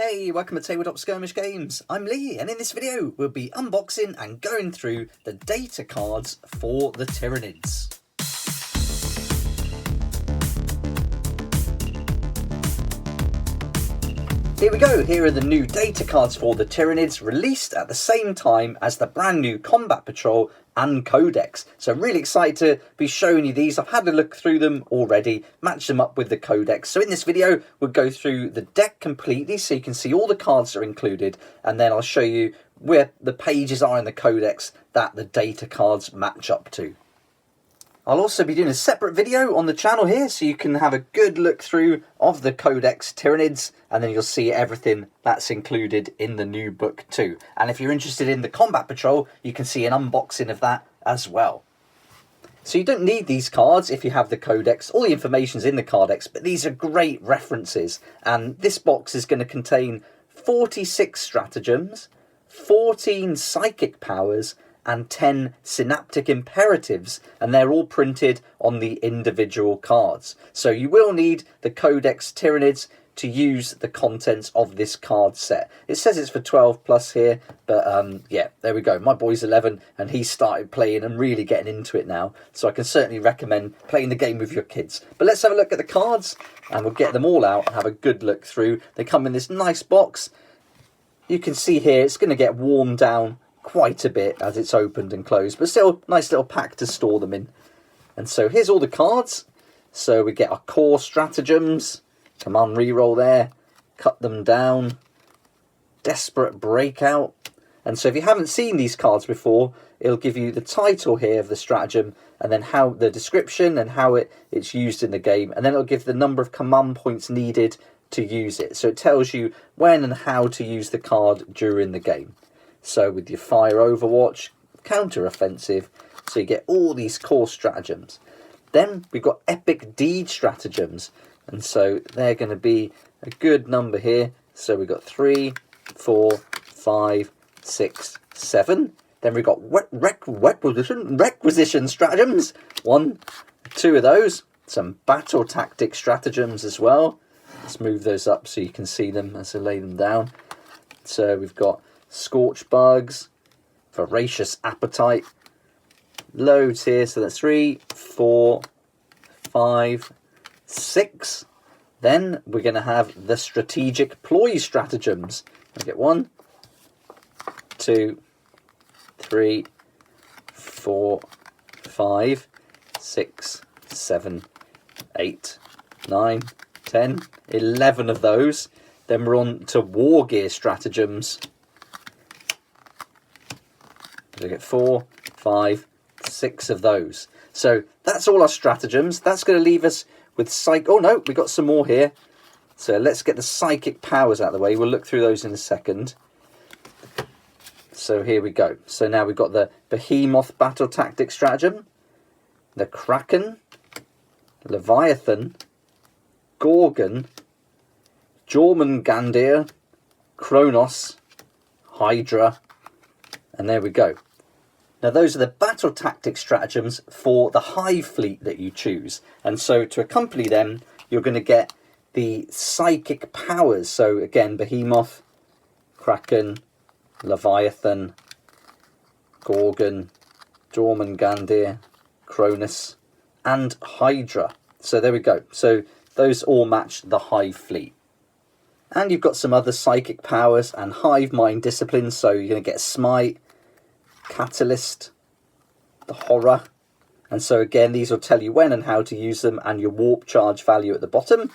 Hey, welcome to Tabletop Skirmish Games. I'm Lee, and in this video we'll be unboxing and going through the data cards for the Tyranids. Here we go, here are the new data cards for the Tyranids, released at the same time as the brand new Combat Patrol and Codex. So I'm really excited to be showing you these. I've had a look through them already, matched them up with the Codex. So in this video, we'll go through the deck completely so you can see all the cards that are included, and then I'll show you where the pages are in the Codex that the data cards match up to. I'll also be doing a separate video on the channel here so you can have a good look through of the Codex Tyranids, and then you'll see everything that's included in the new book too. And if you're interested in the Combat Patrol, you can see an unboxing of that as well. So you don't need these cards if you have the Codex. All the information's in the Codex, but these are great references. And this box is going to contain 46 stratagems, 14 psychic powers, and 10 synaptic imperatives, and they're all printed on the individual cards. So you will need the Codex Tyranids to use the contents of this card set. It says it's for 12 plus here, but yeah, there we go. My boy's 11 and he started playing and really getting into it now, so I can certainly recommend playing the game with your kids. But let's have a look at the cards and we'll get them all out and have a good look through. They come in this nice box. You can see here it's going to get worn down quite a bit as it's opened and closed, but still nice little pack to store them in. And so here's all the cards. So we get our core stratagems. Come on, reroll there. Cut them down. Desperate breakout. And so if you haven't seen these cards before, it'll give you the title here of the stratagem, and then how the description and how it's used in the game, and then it'll give the number of command points needed to use it. So it tells you when and how to use the card during the game. So with your fire overwatch, counter offensive, so you get all these core stratagems. Then we've got epic deed stratagems, and so they're going to be a good number here. So we've got 3, 4, 5, 6, 7. Then we've got requisition stratagems. 1, 2 of those. Some battle tactic stratagems as well. Let's move those up so you can see them as I lay them down. So we've got scorch bugs, voracious appetite, loads here. So that's 3, 4, 5, 6. Then we're going to have the strategic ploy stratagems. I get 1, 2, 3, 4, 5, 6, 7, 8, 9, 10, 11 of those. Then we're on to war gear stratagems. So we get 4, 5, 6 of those. So that's all our stratagems. That's going to leave us with oh no, we got some more here. So let's get the psychic powers out of the way. We'll look through those in a second. So here we go. So now we've got the Behemoth battle tactic stratagem, the Kraken, Leviathan, Gorgon, Jormungandr, Kronos, Hydra, and there we go. Now those are the battle tactic stratagems for the hive fleet that you choose. And so to accompany them, you're going to get the psychic powers. So again, Behemoth, Kraken, Leviathan, Gorgon, Jormungandr, Kronos, and Hydra. So there we go. So those all match the hive fleet. And you've got some other psychic powers and hive mind disciplines. So you're going to get Smite, Catalyst, the Horror, and so again these will tell you when and how to use them, and your warp charge value at the bottom.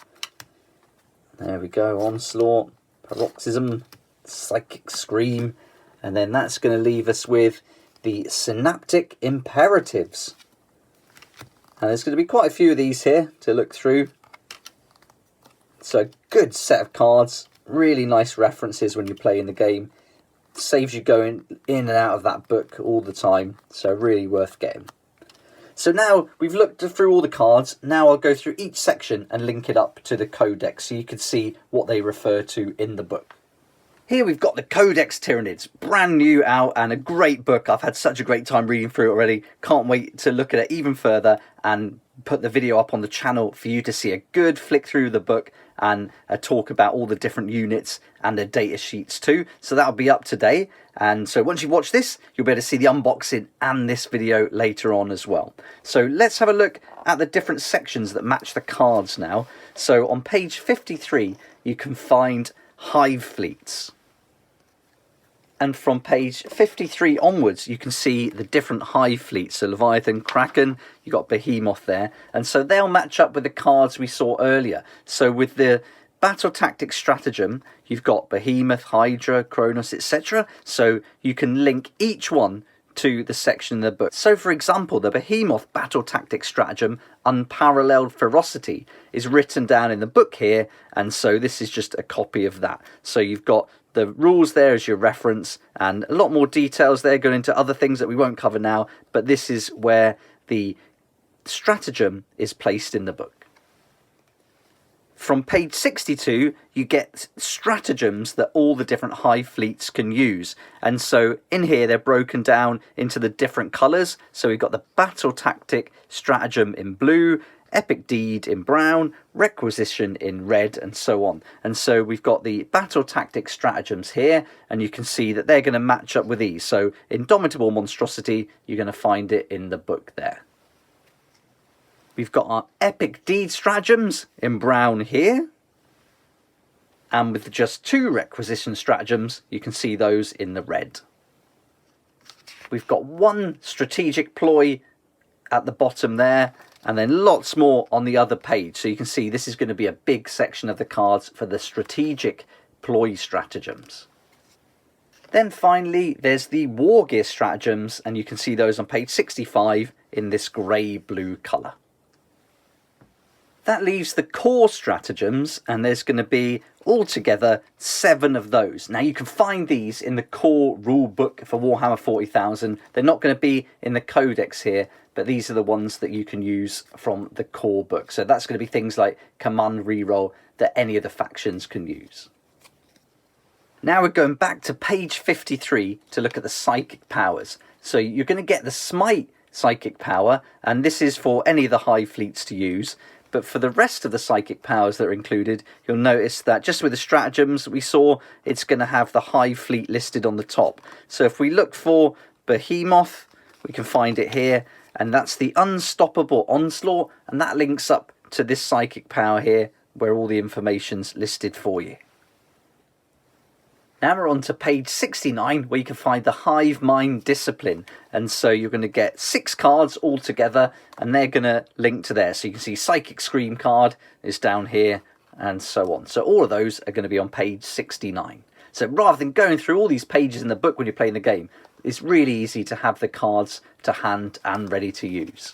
There we go, Onslaught, Paroxysm, Psychic Scream, and then that's going to leave us with the Synaptic Imperatives. And there's going to be quite a few of these here to look through. So a good set of cards, really nice references when you play in the game. Saves you going in and out of that book all the time, so really worth getting. So now we've looked through all the cards. Now I'll go through each section and link it up to the Codex so you can see what they refer to in the book. Here we've got the Codex Tyranids, brand new out and a great book. I've had such a great time reading through it already. Can't wait to look at it even further and put the video up on the channel for you to see a good flick through the book and a talk about all the different units and the data sheets too. So that'll be up today. And so once you watch this, you'll be able to see the unboxing and this video later on as well. So let's have a look at the different sections that match the cards now. So on page 53, you can find hive fleets. And from page 53 onwards, you can see the different hive fleets. So Leviathan, Kraken, you've got Behemoth there. And so they'll match up with the cards we saw earlier. So with the Battle Tactics Stratagem, you've got Behemoth, Hydra, Kronos, etc. So you can link each one to the section in the book. So for example, the Behemoth Battle Tactics Stratagem, Unparalleled Ferocity, is written down in the book here, and so this is just a copy of that. So you've got the rules there as your reference, and a lot more details there going into other things that we won't cover now, but this is where the stratagem is placed in the book. From page 62, you get stratagems that all the different hive fleets can use. And so in here, they're broken down into the different colours. So we've got the Battle Tactic Stratagem in blue, Epic Deed in brown, Requisition in red, and so on. And so we've got the Battle Tactic Stratagems here, and you can see that they're going to match up with these. So Indomitable Monstrosity, you're going to find it in the book there. We've got our Epic Deed Stratagems in brown here. And with just 2 Requisition Stratagems, you can see those in the red. We've got 1 Strategic Ploy at the bottom there, and then lots more on the other page. So you can see this is going to be a big section of the cards for the Strategic Ploy Stratagems. Then finally, there's the War Gear Stratagems, and you can see those on page 65 in this grey-blue colour. That leaves the core stratagems, and there's going to be altogether 7 of those. Now you can find these in the core rule book for Warhammer 40,000. They're not going to be in the Codex here, but these are the ones that you can use from the core book. So that's going to be things like command reroll that any of the factions can use. Now we're going back to page 53 to look at the psychic powers. So you're going to get the Smite psychic power, and this is for any of the hive fleets to use. But for the rest of the psychic powers that are included, you'll notice that just with the stratagems we saw, it's going to have the hive fleet listed on the top. So if we look for Behemoth, we can find it here, and that's the Unstoppable Onslaught, and that links up to this psychic power here, where all the information's listed for you. Now we're on to page 69, where you can find the Hive Mind Discipline. And so you're going to get 6 cards all together, and they're going to link to there. So you can see Psychic Scream card is down here, and so on. So all of those are going to be on page 69. So rather than going through all these pages in the book when you're playing the game, it's really easy to have the cards to hand and ready to use.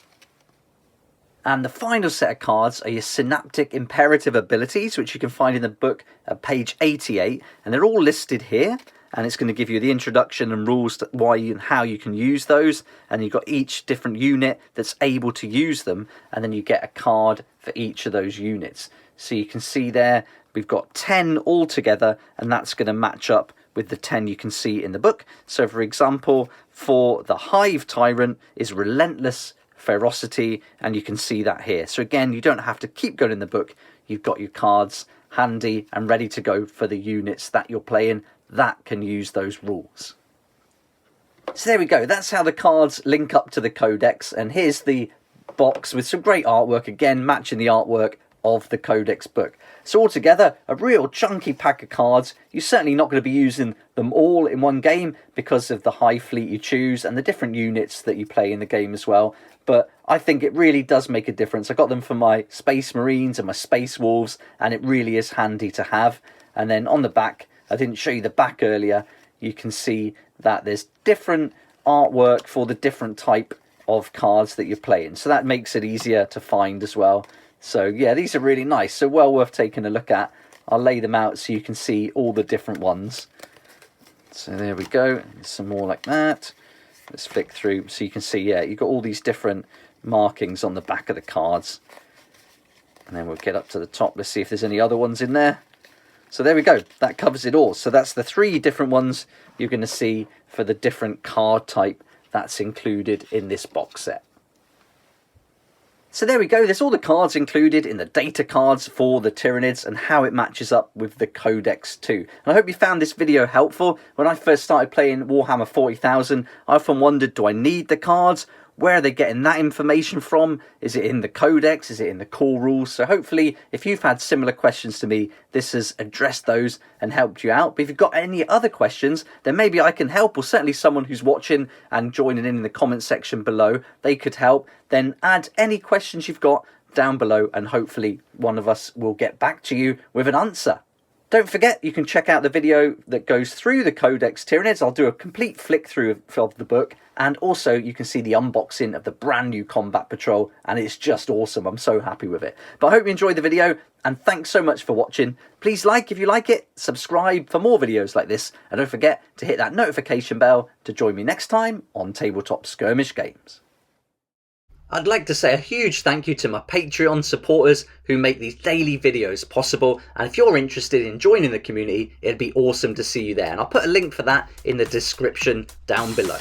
And the final set of cards are your Synaptic Imperative abilities, which you can find in the book at page 88. And they're all listed here. And it's going to give you the introduction and rules to why and how you can use those. And you've got each different unit that's able to use them. And then you get a card for each of those units. So you can see there, we've got 10 all together. And that's going to match up with the 10 you can see in the book. So for example, for the Hive Tyrant is Relentless Ferocity, and you can see that here. So again, you don't have to keep going in the book. You've got your cards handy and ready to go for the units that you're playing that can use those rules. So there we go. That's how the cards link up to the Codex, and here's the box with some great artwork, again matching the artwork of the Codex book. So altogether, a real chunky pack of cards. You're certainly not going to be using them all in one game because of the hive fleet you choose and the different units that you play in the game as well. But I think it really does make a difference. I got them for my Space Marines and my Space Wolves, and it really is handy to have. And then on the back, I didn't show you the back earlier, you can see that there's different artwork for the different type of cards that you're playing. So that makes it easier to find as well. So yeah, these are really nice. So well worth taking a look at. I'll lay them out so you can see all the different ones. So there we go. Some more like that. Let's flick through so you can see, yeah, you've got all these different markings on the back of the cards. And then we'll get up to the top. Let's see if there's any other ones in there. So there we go, that covers it all. So that's the 3 different ones you're going to see for the different card type that's included in this box set. So there we go, there's all the cards included in the data cards for the Tyranids and how it matches up with the Codex too. And I hope you found this video helpful. When I first started playing Warhammer 40,000, I often wondered, do I need the cards? Where are they getting that information from? Is it in the Codex? Is it in the core rules? So hopefully, if you've had similar questions to me, this has addressed those and helped you out. But if you've got any other questions, then maybe I can help, or certainly someone who's watching and joining in the comment section below, they could help. Then add any questions you've got down below and hopefully one of us will get back to you with an answer. Don't forget, you can check out the video that goes through the Codex Tyranids. I'll do a complete flick through of the book, and also you can see the unboxing of the brand new Combat Patrol, and it's just awesome. I'm so happy with it. But I hope you enjoyed the video, and thanks so much for watching. Please like if you like it, subscribe for more videos like this, and don't forget to hit that notification bell to join me next time on Tabletop Skirmish Games. I'd like to say a huge thank you to my Patreon supporters who make these daily videos possible, and if you're interested in joining the community, it'd be awesome to see you there, and I'll put a link for that in the description down below.